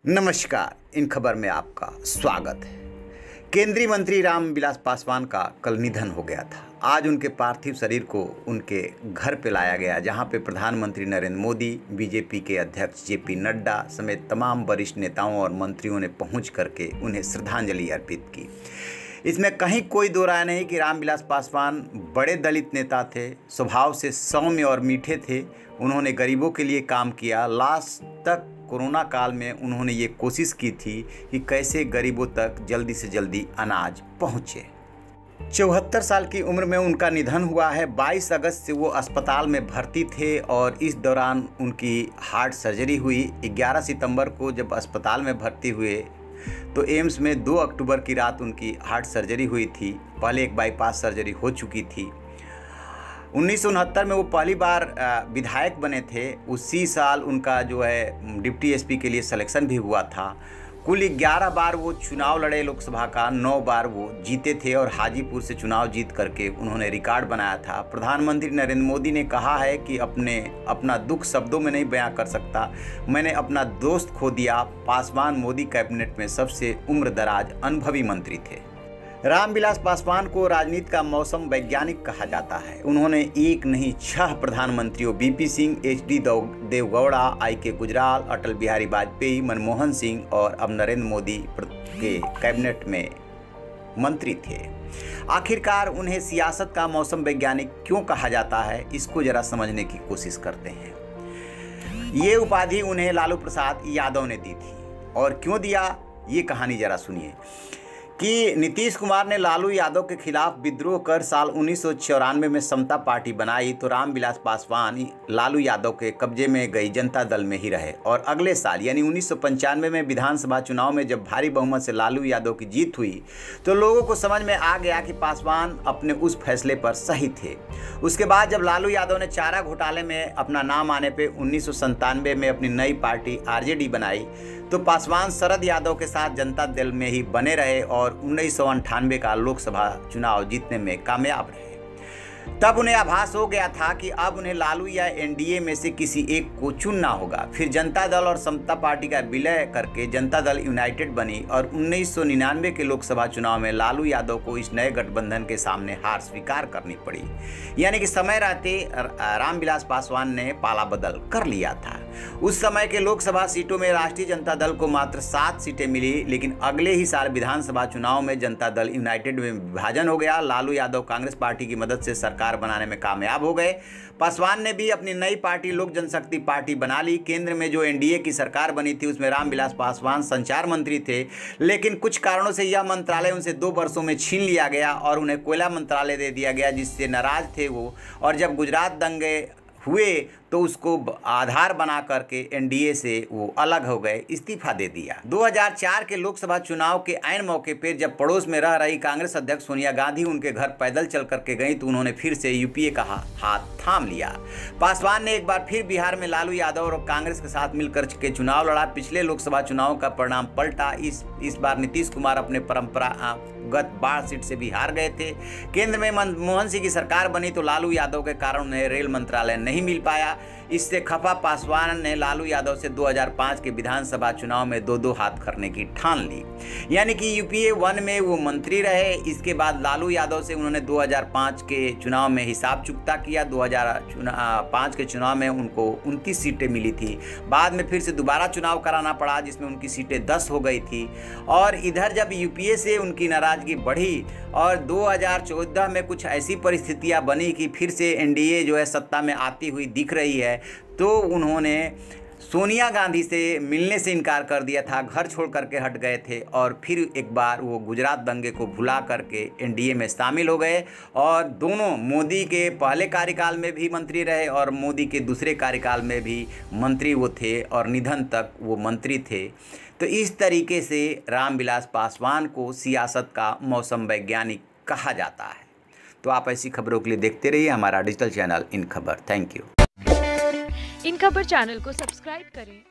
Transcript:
नमस्कार। इन खबर में आपका स्वागत है। केंद्रीय मंत्री रामविलास पासवान का कल निधन हो गया था। आज उनके पार्थिव शरीर को उनके घर पे लाया गया, जहां पे प्रधानमंत्री नरेंद्र मोदी, बीजेपी के अध्यक्ष जेपी नड्डा समेत तमाम वरिष्ठ नेताओं और मंत्रियों ने पहुंच करके उन्हें श्रद्धांजलि अर्पित की। इसमें कहीं कोई दो राय नहीं कि रामविलास पासवान बड़े दलित नेता थे, स्वभाव से सौम्य और मीठे थे। उन्होंने गरीबों के लिए काम किया। लास्ट तक कोरोना काल में उन्होंने ये कोशिश की थी कि कैसे गरीबों तक जल्दी से जल्दी अनाज पहुँचे। 74 साल की उम्र में उनका निधन हुआ है। 22 अगस्त से वो अस्पताल में भर्ती थे और इस दौरान उनकी हार्ट सर्जरी हुई। 11 सितंबर को जब अस्पताल में भर्ती हुए तो एम्स में 2 अक्टूबर की रात उनकी हार्ट सर्जरी हुई थी। पहले एक बाईपास सर्जरी हो चुकी थी। 1969 में वो पहली बार विधायक बने थे। उसी साल उनका जो है डिप्टी एसपी के लिए सिलेक्शन भी हुआ था। कुल 11 बार वो चुनाव लड़े लोकसभा का, 9 बार वो जीते थे और हाजीपुर से चुनाव जीत करके उन्होंने रिकॉर्ड बनाया था। प्रधानमंत्री नरेंद्र मोदी ने कहा है कि अपना दुख शब्दों में नहीं बयां कर सकता। मैंने अपना दोस्त खो दिया। पासवान मोदी कैबिनेट में सबसे उम्रदराज अनुभवी मंत्री थे। रामविलास पासवान को राजनीति का मौसम वैज्ञानिक कहा जाता है। उन्होंने एक नहीं 6 प्रधानमंत्रियों बीपी सिंह, एचडी देवगौड़ा, आई.के. गुजराल, अटल बिहारी वाजपेयी, मनमोहन सिंह और अब नरेंद्र मोदी के कैबिनेट में मंत्री थे। आखिरकार उन्हें सियासत का मौसम वैज्ञानिक क्यों कहा जाता है, इसको जरा समझने की कोशिश करते हैं। ये उपाधि उन्हें लालू प्रसाद यादव ने दी थी और क्यों दिया, ये कहानी जरा सुनिए। कि नीतीश कुमार ने लालू यादव के खिलाफ विद्रोह कर साल 1994 में समता पार्टी बनाई तो रामविलास पासवान लालू यादव के कब्जे में गई जनता दल में ही रहे और अगले साल यानी 1995 में विधानसभा चुनाव में जब भारी बहुमत से लालू यादव की जीत हुई तो लोगों को समझ में आ गया कि पासवान अपने उस फैसले पर सही थे। उसके बाद जब लालू यादव ने चारा घोटाले में अपना नाम आने पर 1997 में अपनी नई पार्टी आरजेडी बनाई तो पासवान शरद यादव के साथ जनता दल में ही बने रहे और 1998 का लोकसभा चुनाव जीतने में कामयाब रहे। तब उन्हें आभास हो गया था कि अब उन्हें लालू या एनडीए में से किसी एक को चुनना होगा। फिर जनता दल और समता पार्टी का विलय करके जनता दल यूनाइटेड बनी और 1999 के लोकसभा चुनाव में लालू यादव को इस नए गठबंधन के सामने हार स्वीकार करनी पड़ी। यानी कि समय रहते रामविलास पासवान ने पाला बदल कर लिया था। उस समय के लोकसभा सीटों में राष्ट्रीय जनता दल को मात्र 7 सीटें मिली, लेकिन अगले ही साल विधानसभा चुनाव में जनता दल यूनाइटेड में विभाजन हो गया। लालू यादव कांग्रेस पार्टी की मदद से सरकार बनाने में कामयाब हो गए। पासवान ने भी अपनी नई पार्टी लोक जनशक्ति पार्टी बना ली। केंद्र में जो एनडीए की सरकार बनी थी उसमें रामविलास पासवान संचार मंत्री थे, लेकिन कुछ कारणों से यह मंत्रालय उनसे 2 वर्षों में छीन लिया गया और उन्हें कोयला मंत्रालय दे दिया गया, जिससे नाराज थे वो। और जब गुजरात दंगे हुए तो उसको आधार बना करके एनडीए से वो अलग हो गए, इस्तीफा दे दिया। 2004 के लोकसभा चुनाव के ऐन मौके पर जब पड़ोस में रह रही कांग्रेस अध्यक्ष सोनिया गांधी उनके घर पैदल चल करके गई तो उन्होंने फिर से यूपीए का हाथ थाम लिया। पासवान ने एक बार फिर बिहार में लालू यादव और कांग्रेस के साथ मिलकर के चुनाव लड़ा। पिछले लोकसभा चुनाव का परिणाम पलटा। इस बार नीतीश कुमार अपने परंपरागत 12 सीट से भी हार गए थे। केंद्र में मनमोहन सिंह की सरकार बनी तो लालू यादव के कारण उन्हें रेल मंत्रालय नहीं मिल पाया। इससे खफा पासवान ने लालू यादव से 2005 के विधानसभा चुनाव में 2-2 हाथ करने की ठान ली। यानी कि यूपीए 1 में वो मंत्री रहे। इसके बाद लालू यादव से उन्होंने 2005 के चुनाव में हिसाब चुकता किया। 2005 के चुनाव में उनको 29 सीटें मिली थी। बाद में फिर से दोबारा चुनाव कराना पड़ा, जिसमें उनकी सीटें 10 हो गई थी। और इधर जब यूपीए से उनकी नाराजगी बढ़ी और 2014 में कुछ ऐसी परिस्थितियां बनी कि फिर से एनडीए जो है सत्ता में आती हुई दिख रही है, तो उन्होंने सोनिया गांधी से मिलने से इनकार कर दिया था, घर छोड़ करके हट गए थे और फिर एक बार वो गुजरात दंगे को भुला करके एनडीए में शामिल हो गए। और दोनों मोदी के पहले कार्यकाल में भी मंत्री रहे और मोदी के दूसरे कार्यकाल में भी मंत्री वो थे और निधन तक वो मंत्री थे। तो इस तरीके से रामविलास पासवान को सियासत का मौसम वैज्ञानिक कहा जाता है। तो आप ऐसी खबरों के लिए देखते रहिए हमारा डिजिटल चैनल इन खबर। Thank you. इन खबर चैनल को सब्सक्राइब करें।